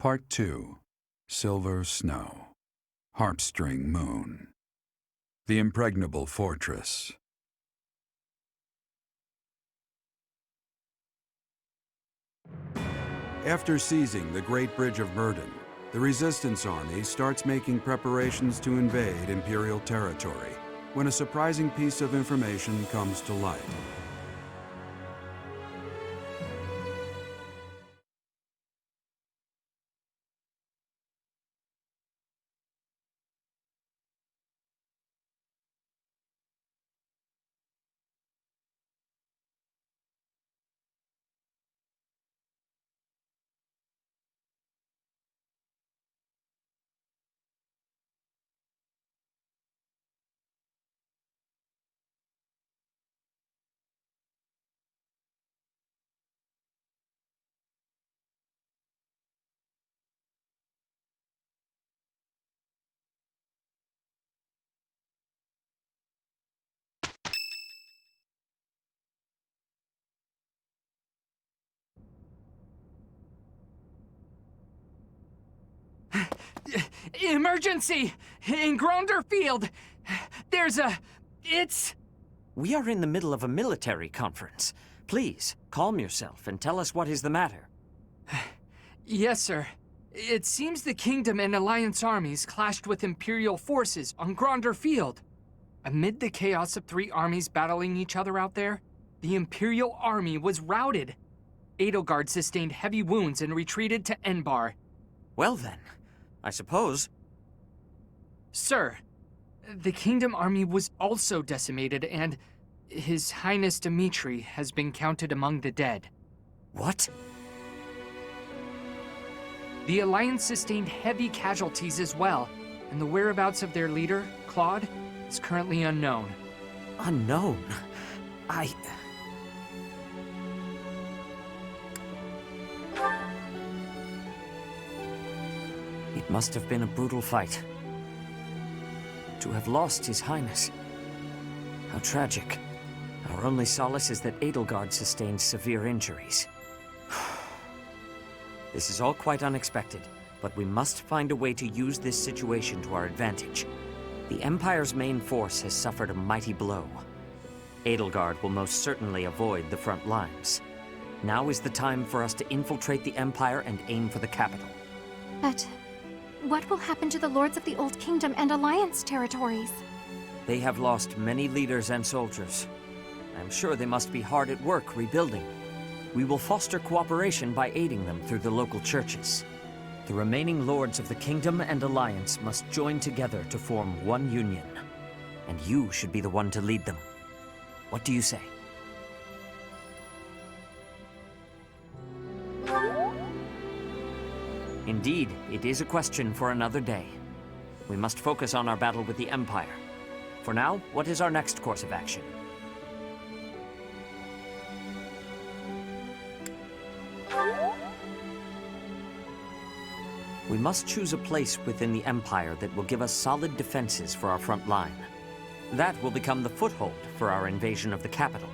Part 2. Silver Snow. Harpstring Moon. The Impregnable Fortress. After seizing the Great Bridge of Murden, the Resistance Army starts making preparations to invade Imperial territory when a surprising piece of information comes to light. Emergency! In Gronder Field! We are in the middle of a military conference. Please, calm yourself and tell us what is the matter. Yes, sir. It seems the Kingdom and Alliance armies clashed with Imperial forces on Gronder Field. Amid the chaos of three armies battling each other out there, the Imperial army was routed. Edelgard sustained heavy wounds and retreated to Enbar. Well then, I suppose. Sir, the Kingdom army was also decimated, and His Highness Dimitri has been counted among the dead. What? The Alliance sustained heavy casualties as well, and the whereabouts of their leader, Claude, is currently unknown. Unknown? It must have been a brutal fight. To have lost His Highness. How tragic. Our only solace is that Edelgard sustained severe injuries. This is all quite unexpected, but we must find a way to use this situation to our advantage. The Empire's main force has suffered a mighty blow. Edelgard will most certainly avoid the front lines. Now is the time for us to infiltrate the Empire and aim for the capital. But what will happen to the Lords of the Old Kingdom and Alliance territories? They have lost many leaders and soldiers. I'm sure they must be hard at work rebuilding. We will foster cooperation by aiding them through the local churches. The remaining Lords of the Kingdom and Alliance must join together to form one union. And you should be the one to lead them. What do you say? Indeed, it is a question for another day. We must focus on our battle with the Empire. For now, what is our next course of action? We must choose a place within the Empire that will give us solid defenses for our front line. That will become the foothold for our invasion of the capital.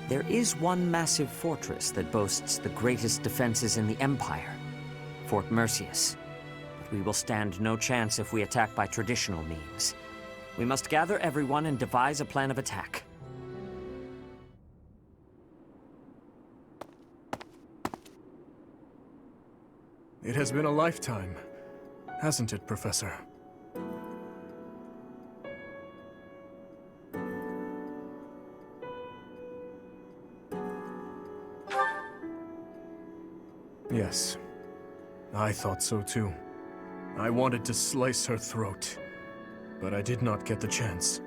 There is one massive fortress that boasts the greatest defenses in the Empire, Fort Mercius. But we will stand no chance if we attack by traditional means. We must gather everyone and devise a plan of attack. It has been a lifetime, hasn't it, Professor? Yes, I thought so too. I wanted to slice her throat, but I did not get the chance.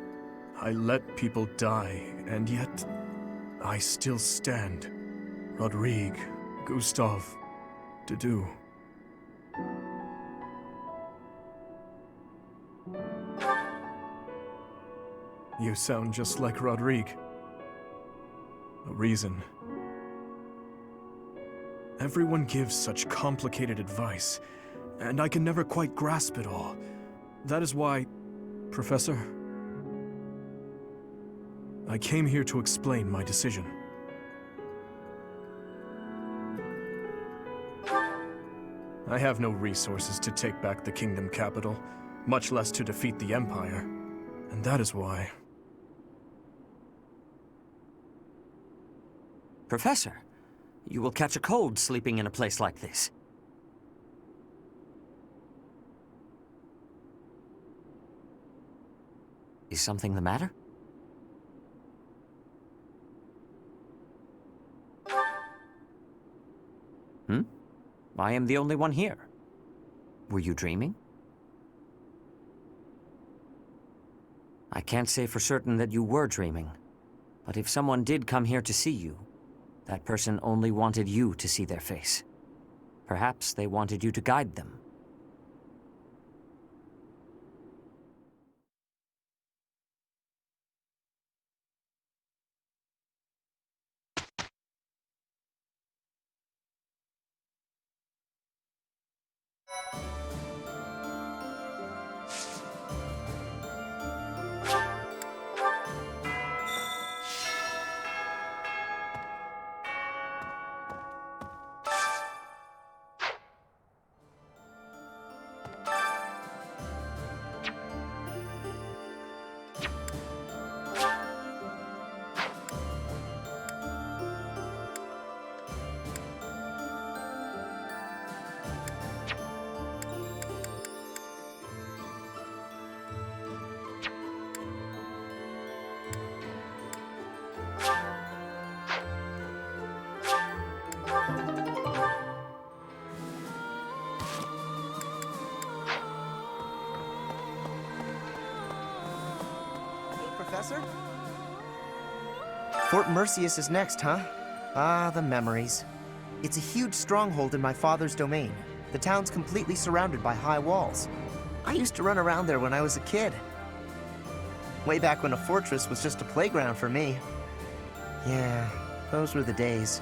I let people die, and yet I still stand. Rodrigue, Gustav, Dedu. You sound just like Rodrigue. A reason. Everyone gives such complicated advice, and I can never quite grasp it all. That is why, Professor, I came here to explain my decision. I have no resources to take back the kingdom capital, much less to defeat the Empire. And that is why... Professor, you will catch a cold sleeping in a place like this. Is something the matter? I am the only one here. Were you dreaming? I can't say for certain that you were dreaming, but if someone did come here to see you, that person only wanted you to see their face. Perhaps they wanted you to guide them. Professor? Fort Merceus is next, huh? Ah, the memories. It's a huge stronghold in my father's domain. The town's completely surrounded by high walls. I used to run around there when I was a kid. Way back when a fortress was just a playground for me. Yeah, those were the days.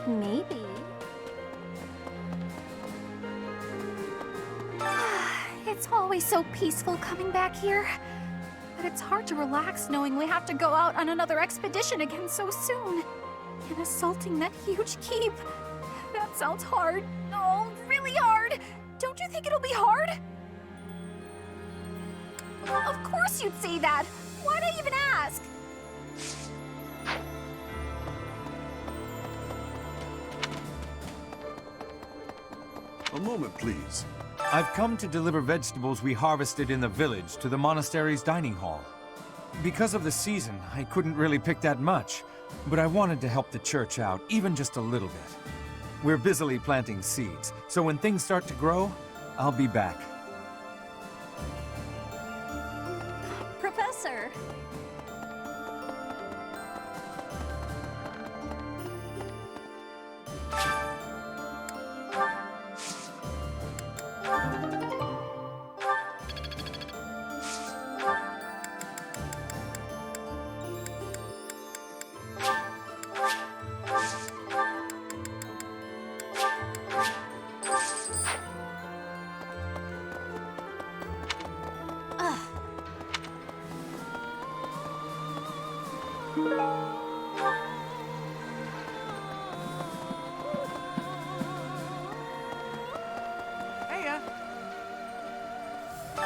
Maybe. It's always so peaceful coming back here. But it's hard to relax knowing we have to go out on another expedition again so soon. And assaulting that huge keep. That sounds hard. Oh, really hard. Don't you think it'll be hard? Of course you'd say that. Why'd I even ask? A moment, please. I've come to deliver vegetables we harvested in the village to the monastery's dining hall. Because of the season, I couldn't really pick that much, but I wanted to help the church out, even just a little bit. We're busily planting seeds, so when things start to grow, I'll be back. Professor.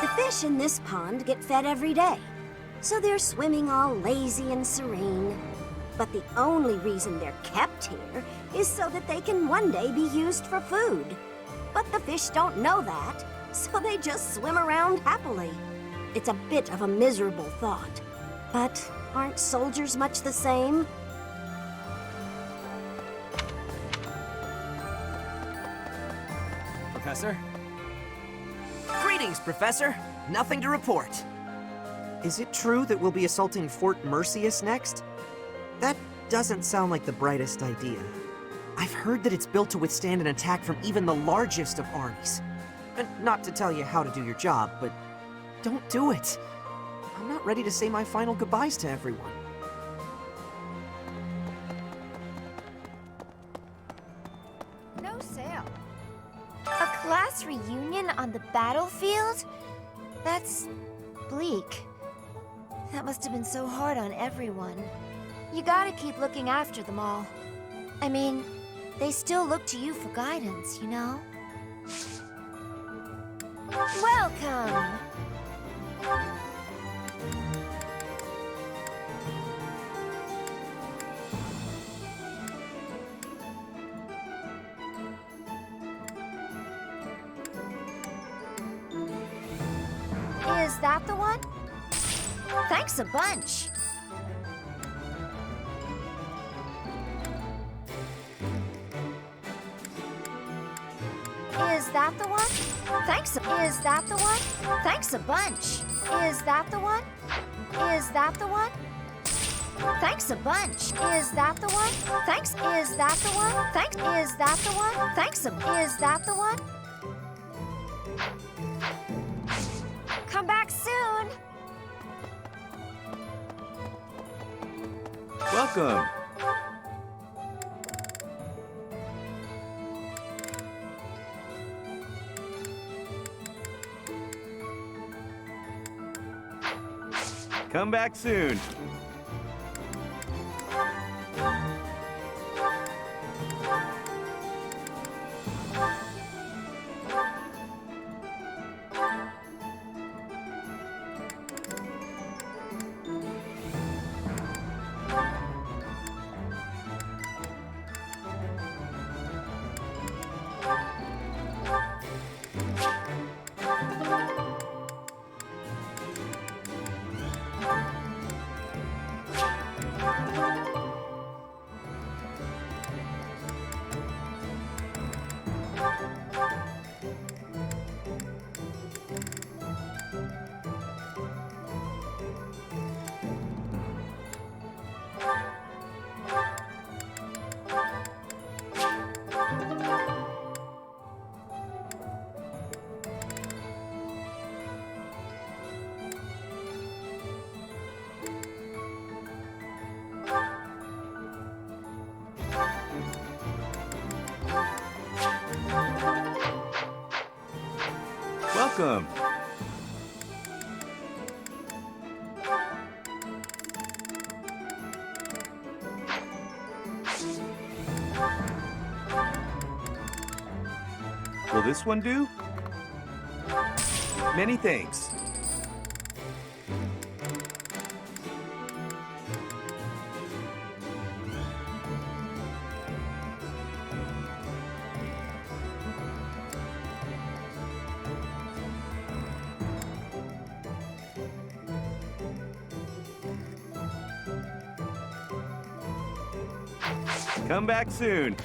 The fish in this pond get fed every day, so they're swimming all lazy and serene. But the only reason they're kept here is so that they can one day be used for food. But the fish don't know that, so they just swim around happily. It's a bit of a miserable thought, but aren't soldiers much the same? Professor? Greetings, Professor. Nothing to report. Is it true that we'll be assaulting Fort Merceus next? That doesn't sound like the brightest idea. I've heard that it's built to withstand an attack from even the largest of armies. And not to tell you how to do your job, but don't do it. I'm not ready to say my final goodbyes to everyone. class reunion on the battlefield? That's bleak. That must have been so hard on everyone. You gotta keep looking after them all. I mean, they still look to you for guidance, you know? Welcome! Is that the one? Thanks a bunch. Is that the one? Thanks. Is that the one? Thanks a bunch. Is that the one? Is that the one? Thanks a bunch. Is that the one? Thanks. Is that the one? Thanks. Is that the one? Thanks a. Is that the one? Come back soon. Welcome. Come back soon. Welcome. Will this one do? Many thanks. Come back soon.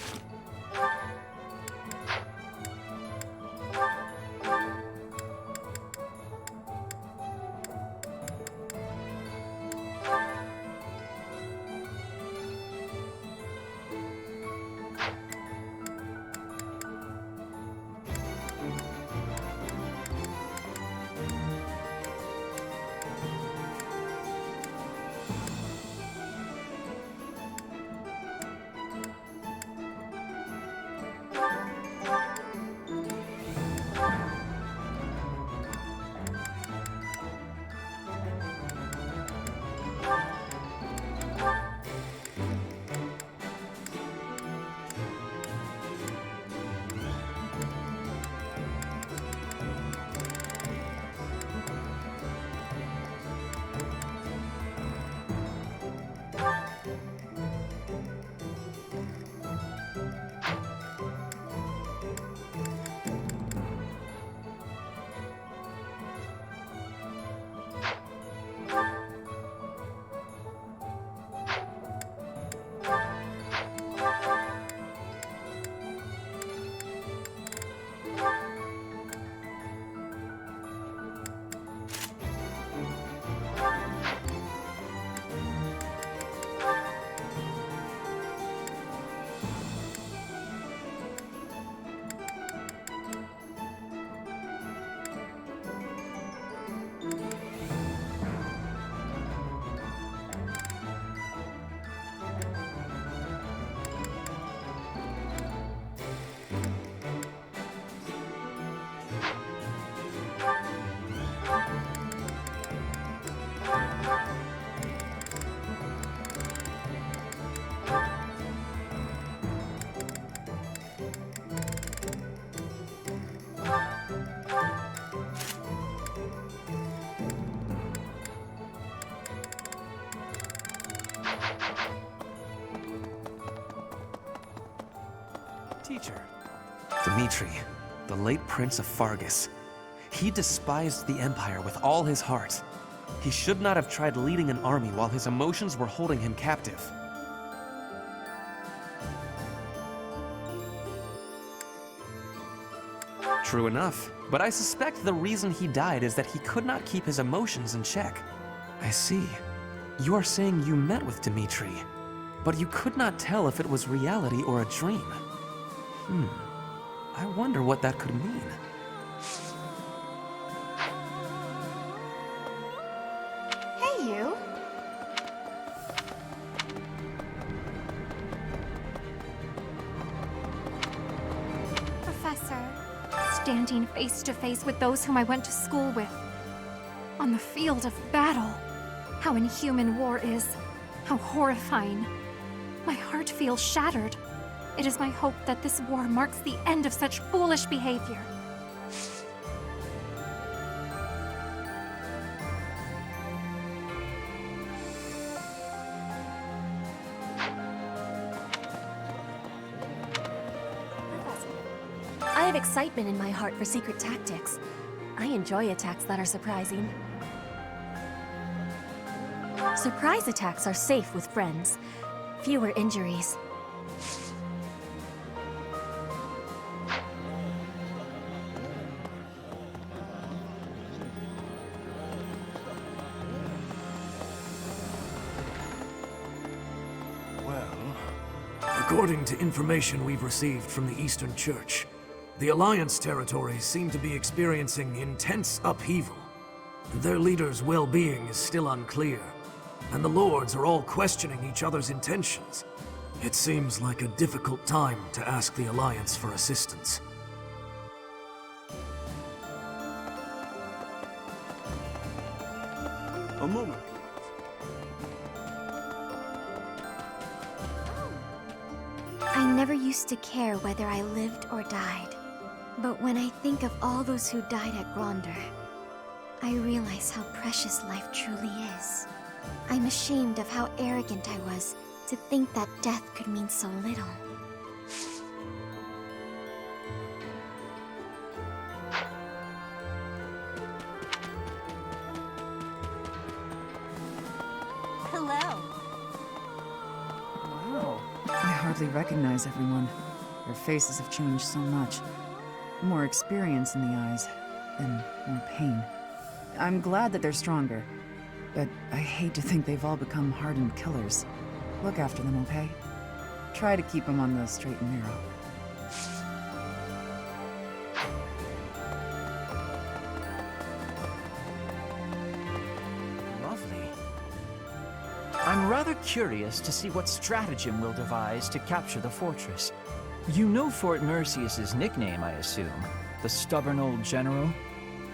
teacher? Dimitri, the late Prince of Fargus. He despised the Empire with all his heart. He should not have tried leading an army while his emotions were holding him captive. True enough, but I suspect the reason he died is that he could not keep his emotions in check. I see. You are saying you met with Dimitri, but you could not tell if it was reality or a dream. I wonder what that could mean. Hey, you. Professor, standing face to face with those whom I went to school with. On the field of battle. How inhuman war is. How horrifying. My heart feels shattered. It is my hope that this war marks the end of such foolish behavior. I have excitement in my heart for secret tactics. I enjoy attacks that are surprising. Surprise attacks are safe with friends. Fewer injuries. According to information we've received from the Eastern Church, the Alliance territories seem to be experiencing intense upheaval. Their leaders' well-being is still unclear, and the Lords are all questioning each other's intentions. It seems like a difficult time to ask the Alliance for assistance. A moment. I never used to care whether I lived or died. But when I think of all those who died at Gronder, I realize how precious life truly is. I'm ashamed of how arrogant I was to think that death could mean so little. Hello. Wow. I hardly recognize everyone. Their faces have changed so much. More experience in the eyes, and more pain. I'm glad that they're stronger, but I hate to think they've all become hardened killers. Look after them, okay? Try to keep them on the straight and narrow. Lovely. I'm rather curious to see what stratagem we'll devise to capture the fortress. You know Fort Mercius's nickname, I assume. The stubborn old general?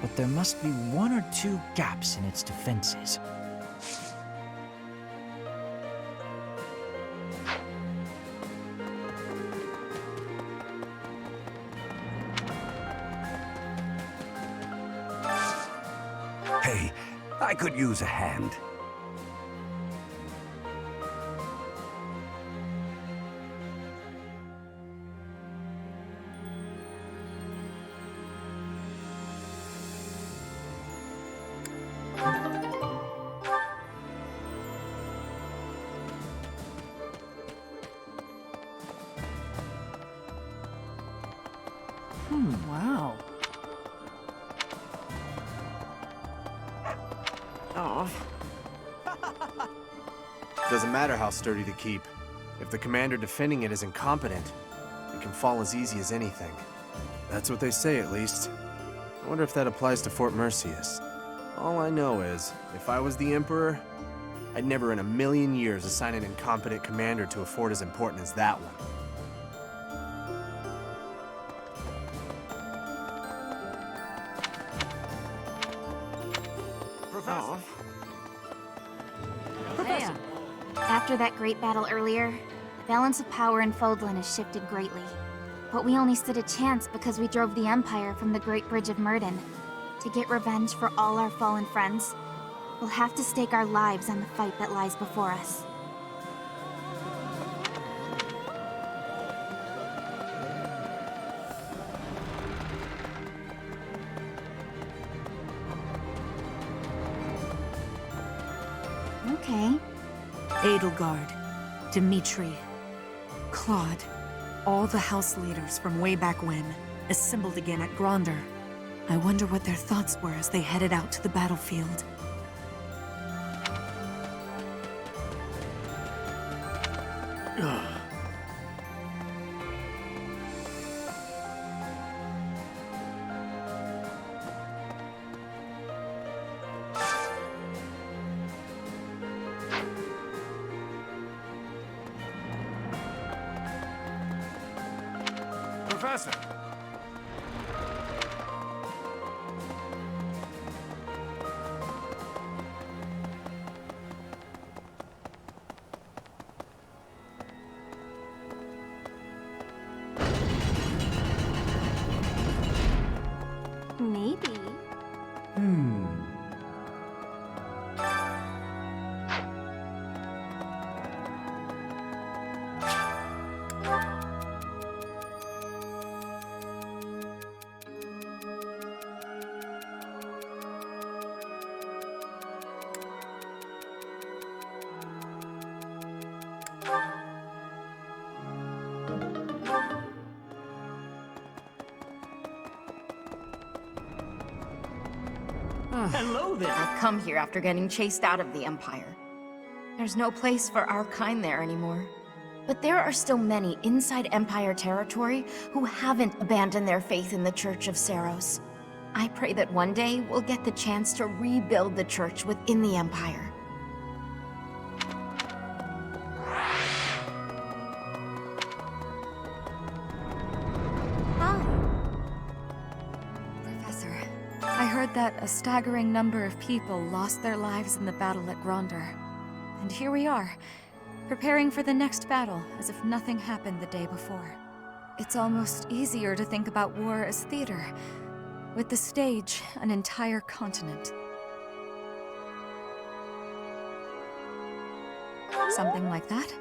But there must be one or two gaps in its defenses. Hey, I could use a hand. Wow. Oh. Doesn't matter how sturdy the keep. If the commander defending it is incompetent, it can fall as easy as anything. That's what they say, at least. I wonder if that applies to Fort Mercius. All I know is, if I was the Emperor, I'd never in a million years assign an incompetent commander to a fort as important as that one. After that great battle earlier, the balance of power in Fodlan has shifted greatly. But we only stood a chance because we drove the Empire from the Great Bridge of Myrden. To get revenge for all our fallen friends, we'll have to stake our lives on the fight that lies before us. Edelgard, Dimitri, Claude, all the house leaders from way back when, assembled again at Gronder. I wonder what their thoughts were as they headed out to the battlefield. Professor! Maybe. Hello there. I've come here after getting chased out of the Empire. There's no place for our kind there anymore. But there are still many inside Empire territory who haven't abandoned their faith in the Church of Seros. I pray that one day we'll get the chance to rebuild the church within the Empire. I heard that a staggering number of people lost their lives in the battle at Gronder. And here we are, preparing for the next battle as if nothing happened the day before. It's almost easier to think about war as theater, with the stage an entire continent. Something like that.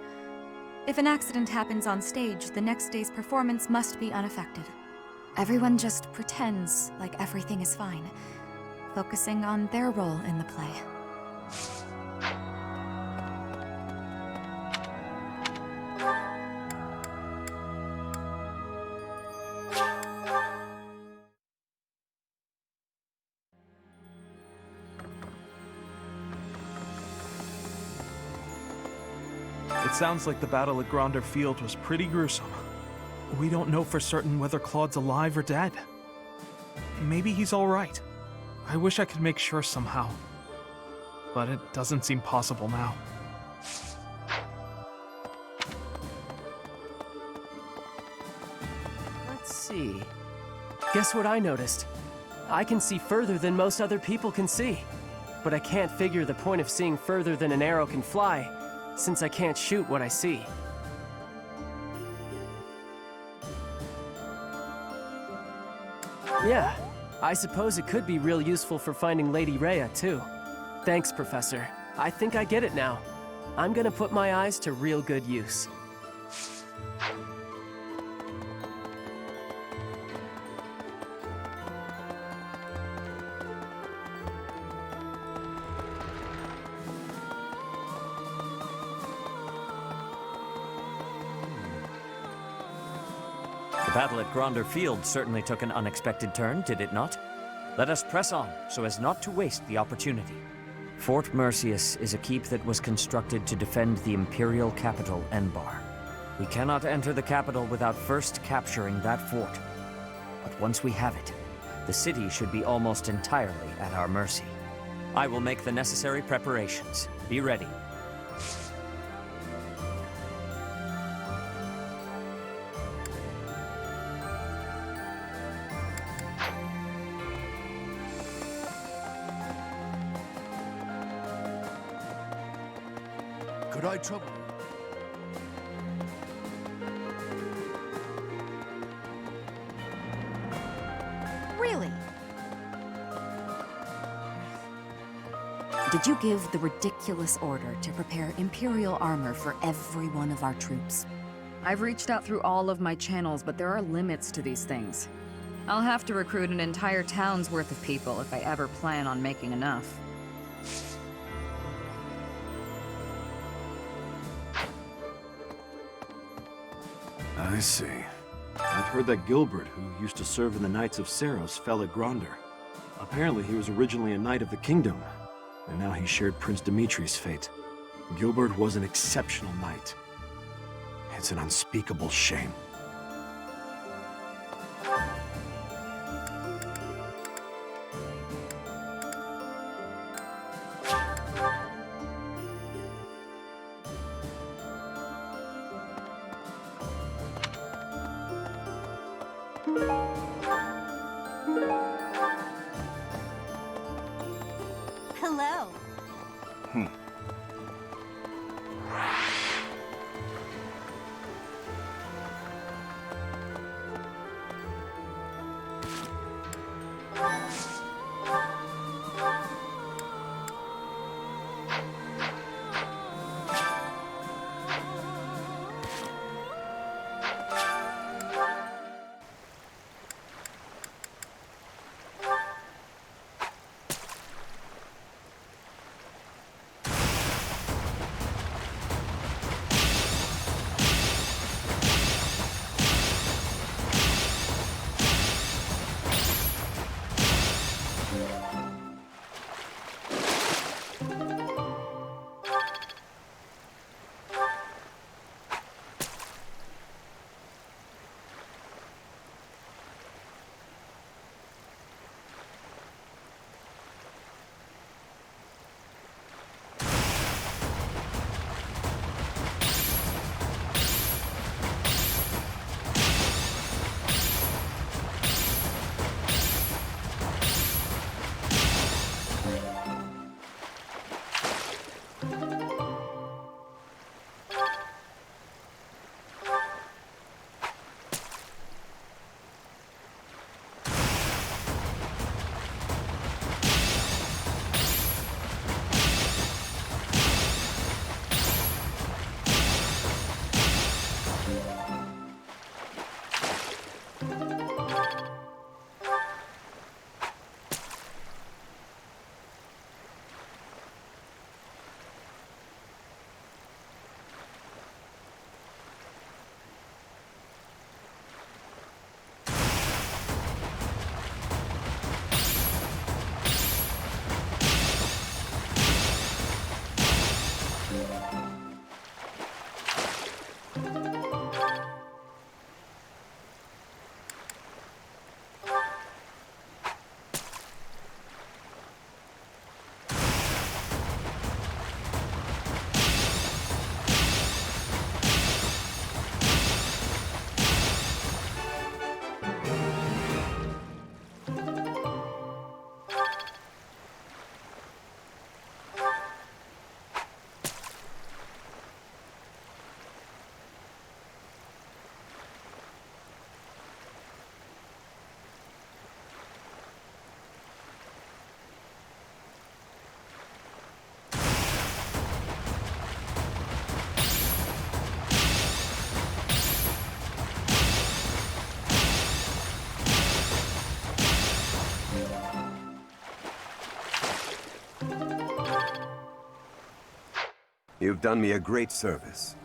If an accident happens on stage, the next day's performance must be unaffected. Everyone just pretends like everything is fine, focusing on their role in the play. It sounds like the battle at Gronder Field was pretty gruesome. We don't know for certain whether Claude's alive or dead. Maybe he's all right. I wish I could make sure somehow. But it doesn't seem possible now. Let's see. Guess what I noticed? I can see further than most other people can see. But I can't figure the point of seeing further than an arrow can fly, since I can't shoot what I see. Yeah, I suppose it could be real useful for finding Lady Rhea, too. Thanks, Professor. I think I get it now. I'm gonna put my eyes to real good use. The battle at Gronder Field certainly took an unexpected turn, did it not? Let us press on, so as not to waste the opportunity. Fort Mercius is a keep that was constructed to defend the imperial capital, Enbar. We cannot enter the capital without first capturing that fort. But once we have it, the city should be almost entirely at our mercy. I will make the necessary preparations. Be ready. Could I trouble you? Really? Did you give the ridiculous order to prepare Imperial armor for every one of our troops? I've reached out through all of my channels, but there are limits to these things. I'll have to recruit an entire town's worth of people if I ever plan on making enough. I see. I've heard that Gilbert, who used to serve in the Knights of Seros, fell at Gronder. Apparently he was originally a knight of the kingdom, and now he shared Prince Dimitri's fate. Gilbert was an exceptional knight. It's an unspeakable shame. Hello. You've done me a great service.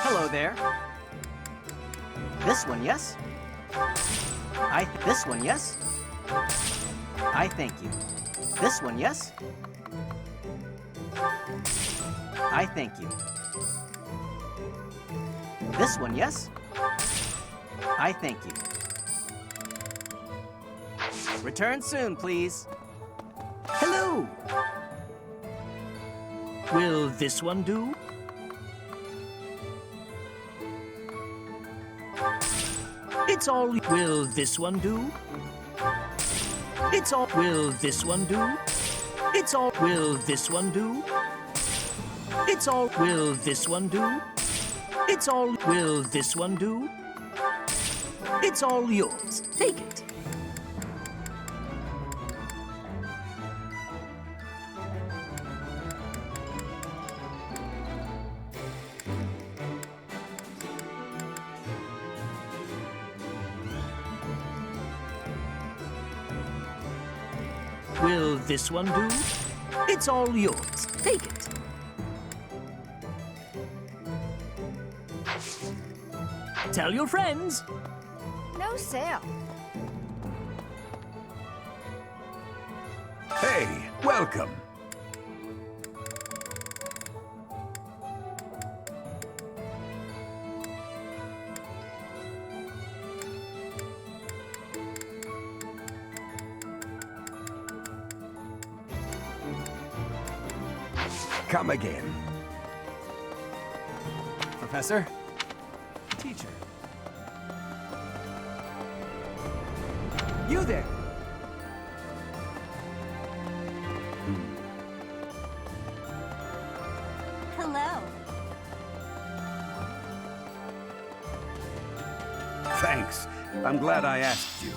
Hello there. This one, yes? This one, yes? I thank you. This one, yes? I thank you. This one, yes? I thank you. Return soon, please. Hello! Will this one do? It's all. Will this one do? It's all. Will this one do? It's all. Will this one do? It's all. Will this one do? It's all. Will this one do? It's all yours. Take it. Will this one do? It's all yours. Take it. Tell your friends. No sale. Hey, welcome. Come again. Professor? Teacher? You there! Hello. Thanks. I'm glad I asked you.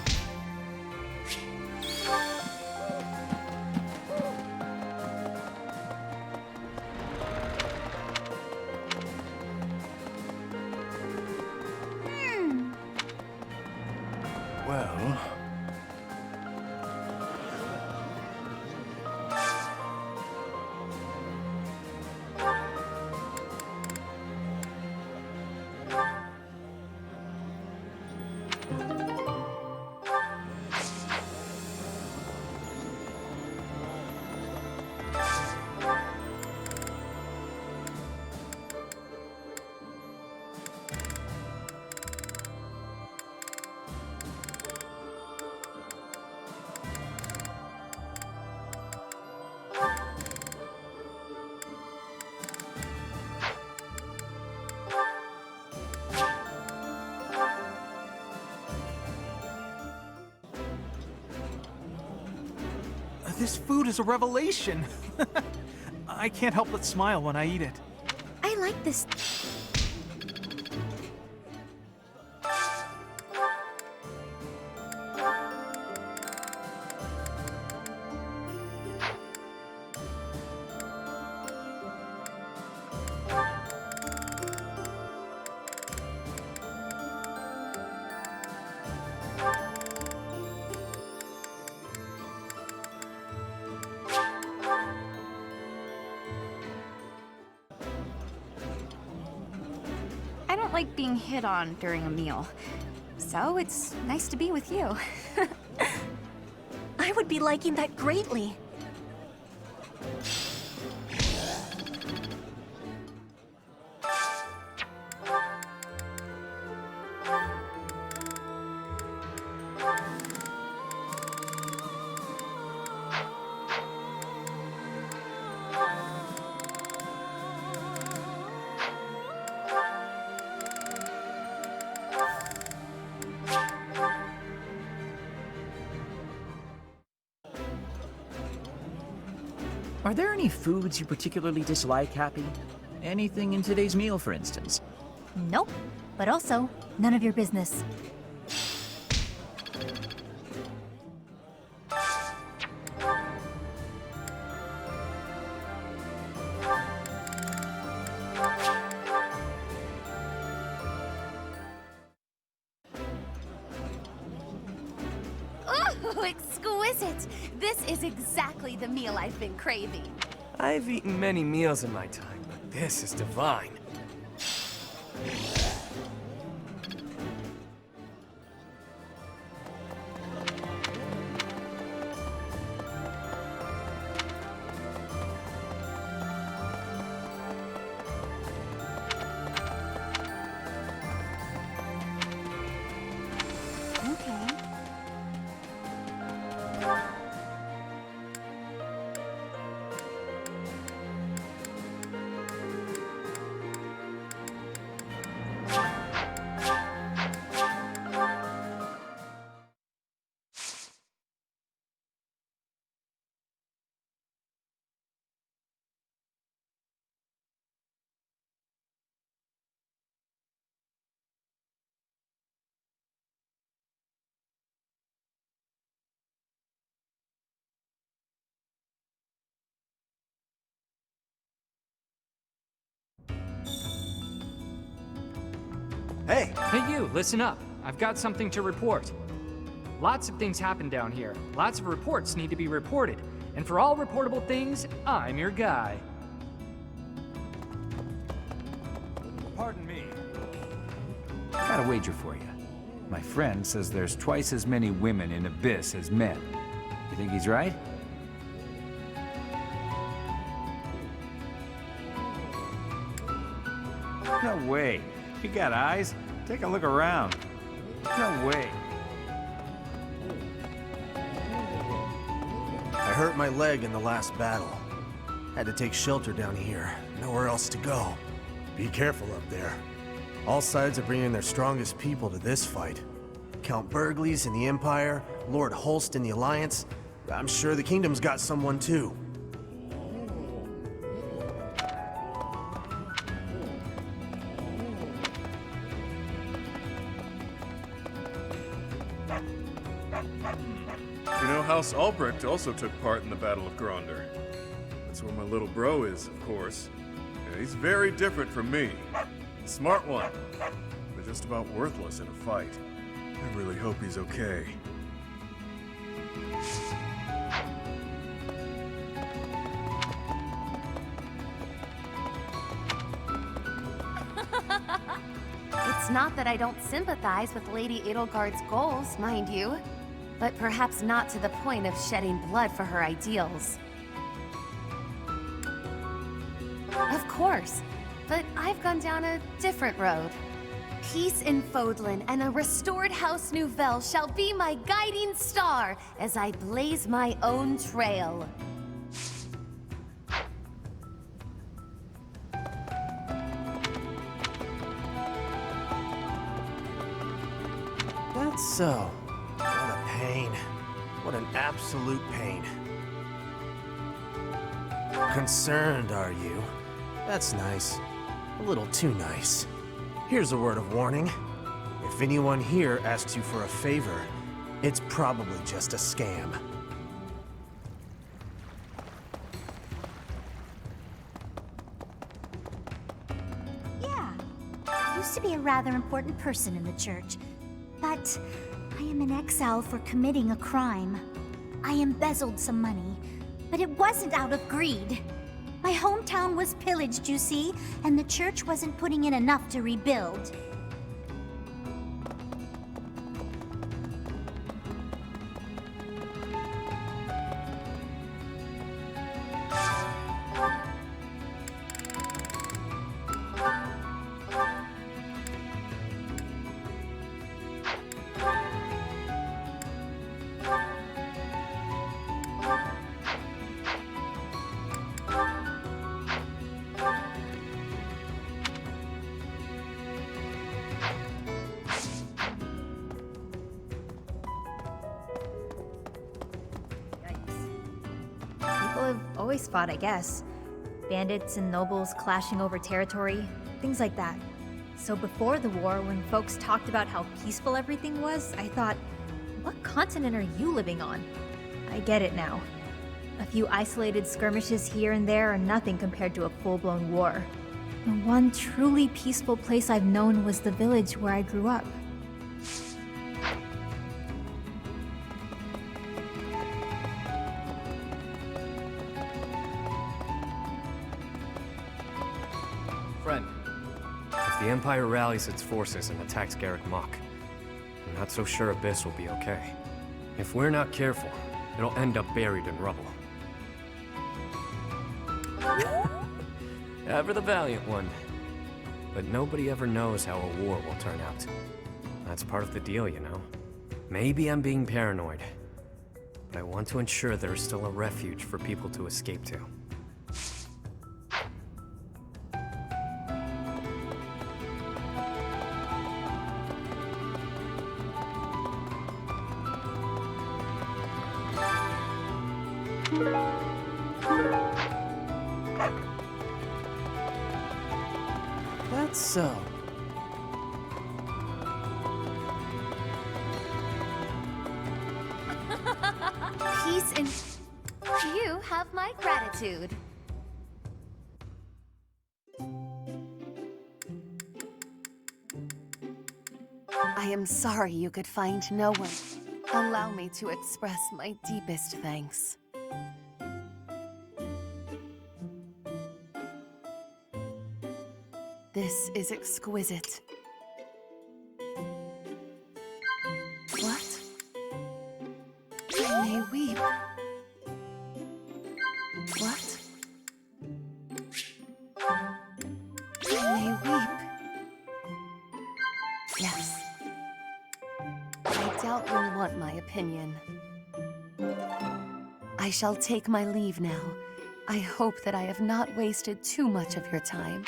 Well... This food is a revelation. I can't help but smile when I eat it. I like this. I don't like being hit on during a meal. So it's nice to be with you. I would be liking that greatly. Are there any foods you particularly dislike, Happy? Anything in today's meal, for instance? Nope. But also, none of your business. Oh, exquisite! This is exactly the meal I've been craving. I've eaten many meals in my time, but this is divine. Hey! Hey you, listen up. I've got something to report. Lots of things happen down here. Lots of reports need to be reported. And for all reportable things, I'm your guy. Pardon me. Got a wager for you. My friend says there's twice as many women in Abyss as men. You think he's right? No way. You got eyes? Take a look around. No way. I hurt my leg in the last battle. Had to take shelter down here. Nowhere else to go. Be careful up there. All sides are bringing their strongest people to this fight. Count Burgleys in the Empire, Lord Holst in the Alliance. I'm sure the Kingdom's got someone too. You know, House Albrecht also took part in the Battle of Gronder. That's where my little bro is, of course. Yeah, he's very different from me. Smart one, but just about worthless in a fight. I really hope he's okay. It's not that I don't sympathize with Lady Edelgard's goals, mind you, but perhaps not to the point of shedding blood for her ideals. Of course, but I've gone down a different road. Peace in Fodlan and a restored House Nouvelle shall be my guiding star as I blaze my own trail. That's so. What a pain. What an absolute pain. Concerned, are you? That's nice. A little too nice. Here's a word of warning. If anyone here asks you for a favor, it's probably just a scam. Yeah. I used to be a rather important person in the church, but I am in exile for committing a crime. I embezzled some money, but it wasn't out of greed. My hometown was pillaged, you see, and the church wasn't putting in enough to rebuild. People have always fought, I guess. Bandits and nobles clashing over territory, things like that. So before the war, when folks talked about how peaceful everything was, I thought, what continent are you living on? I get it now. A few isolated skirmishes here and there are nothing compared to a full-blown war. The one truly peaceful place I've known was the village where I grew up. Friend, if the Empire rallies its forces and attacks Garrick Mach, I'm not so sure Abyss will be okay. If we're not careful, it'll end up buried in rubble. Ever the valiant one. But nobody ever knows how a war will turn out. That's part of the deal, you know. Maybe I'm being paranoid, but I want to ensure there is still a refuge for people to escape to. That's so. Peace and... You have my gratitude. am sorry you could find no one. Allow me to express my deepest thanks. This is exquisite. What? I may weep. What? I may weep. Yes. I doubt you'll want my opinion. I shall take my leave now. I hope that I have not wasted too much of your time.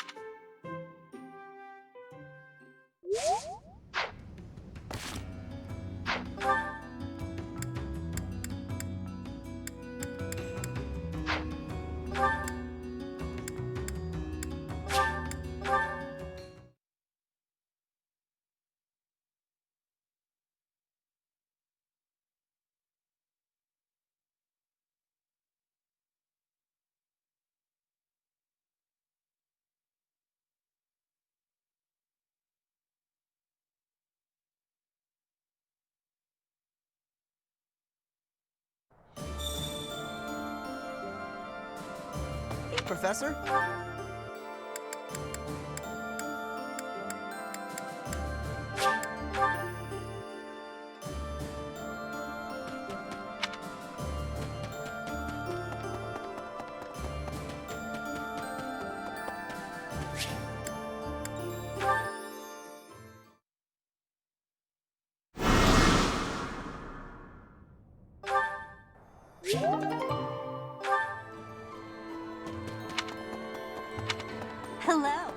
Professor? Hello.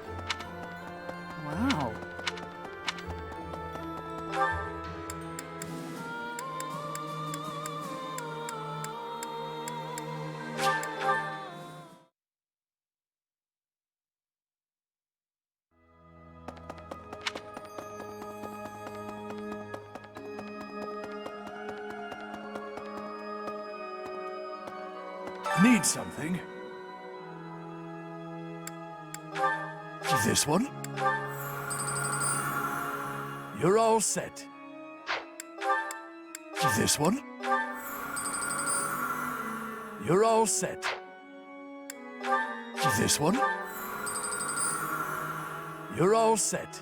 Wow. Need something? This one? You're all set. This one? You're all set. This one? You're all set.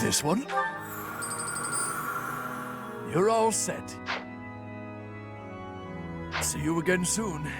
This one? You're all set. See you again soon.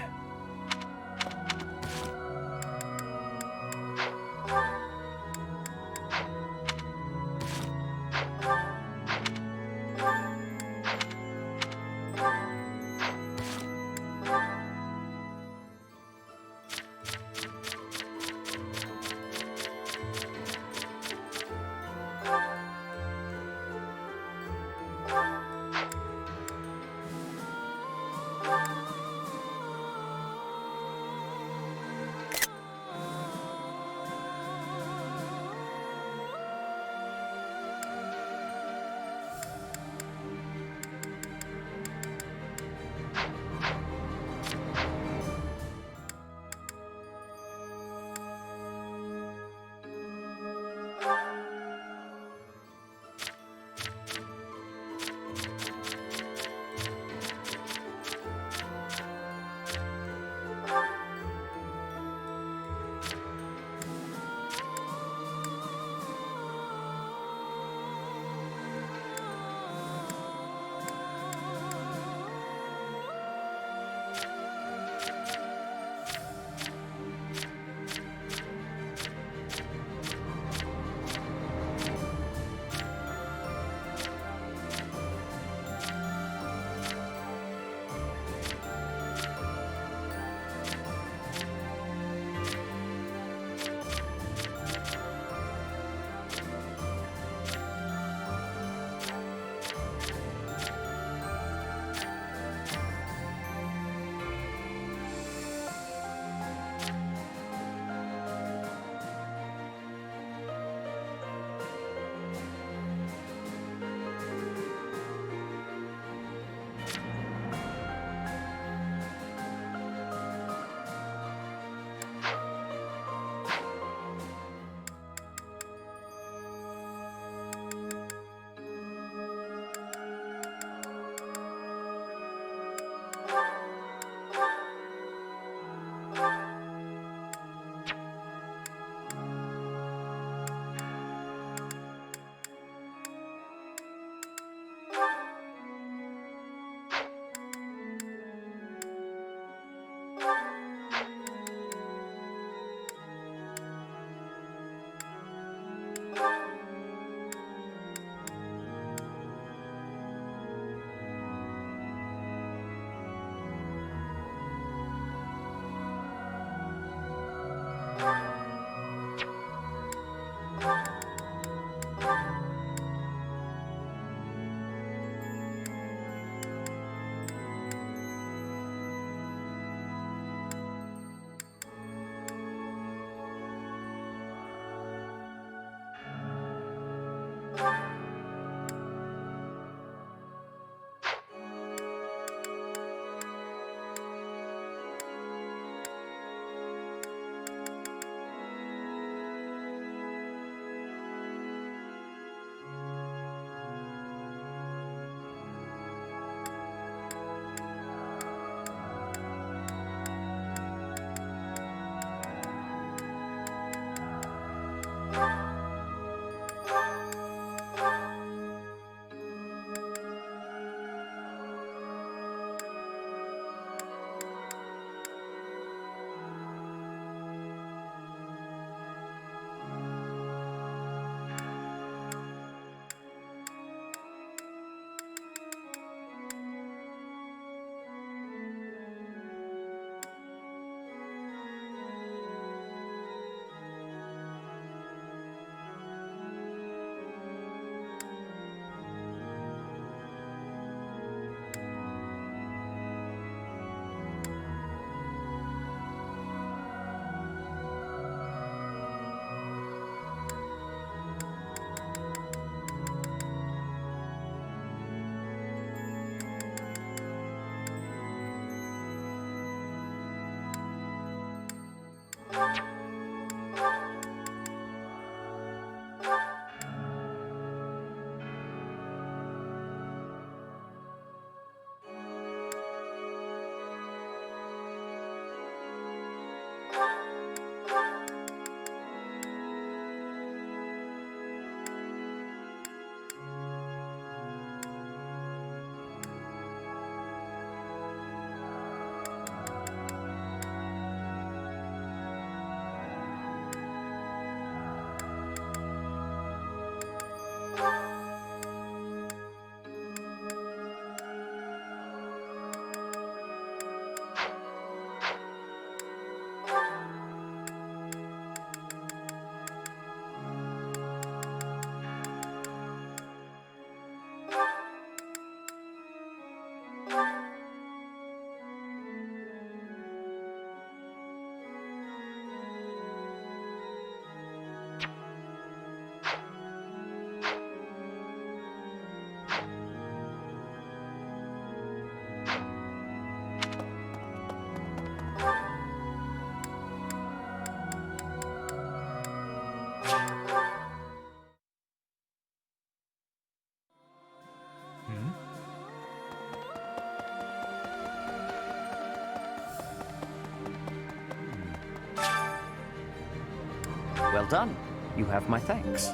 Well done. You have my thanks.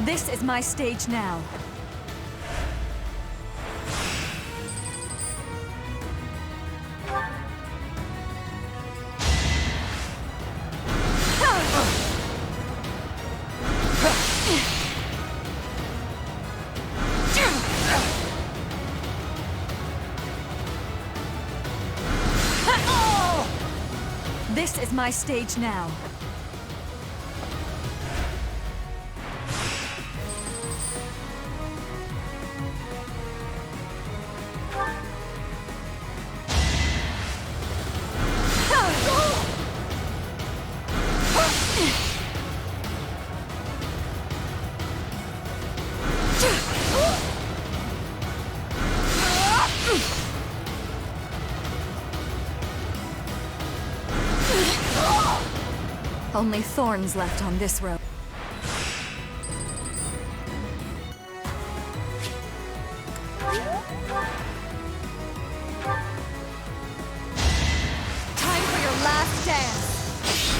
This is my stage now. This is my stage now. Only thorns left on this road. Time for your last dance.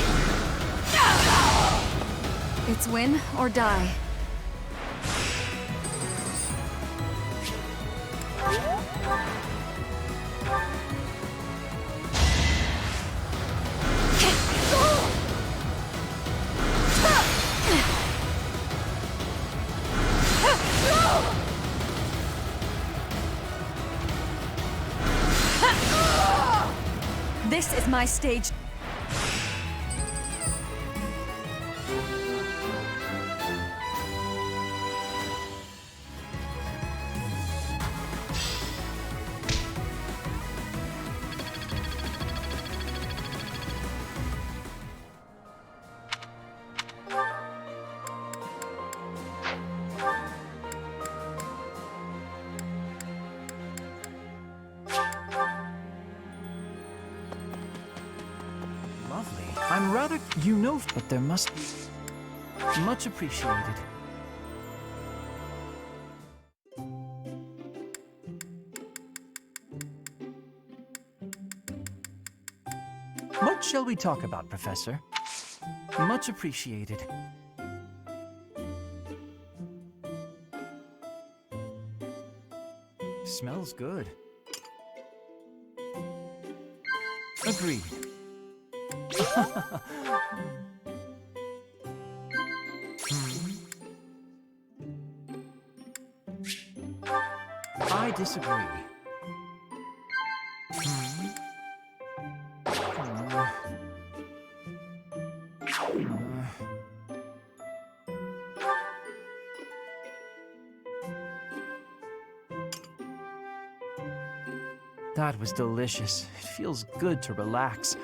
It's win or die. This is my stage. I'm rather, but there must be. Much appreciated. What shall we talk about, Professor? Much appreciated. Smells good. Agreed. I disagree. That was delicious. It feels good to relax.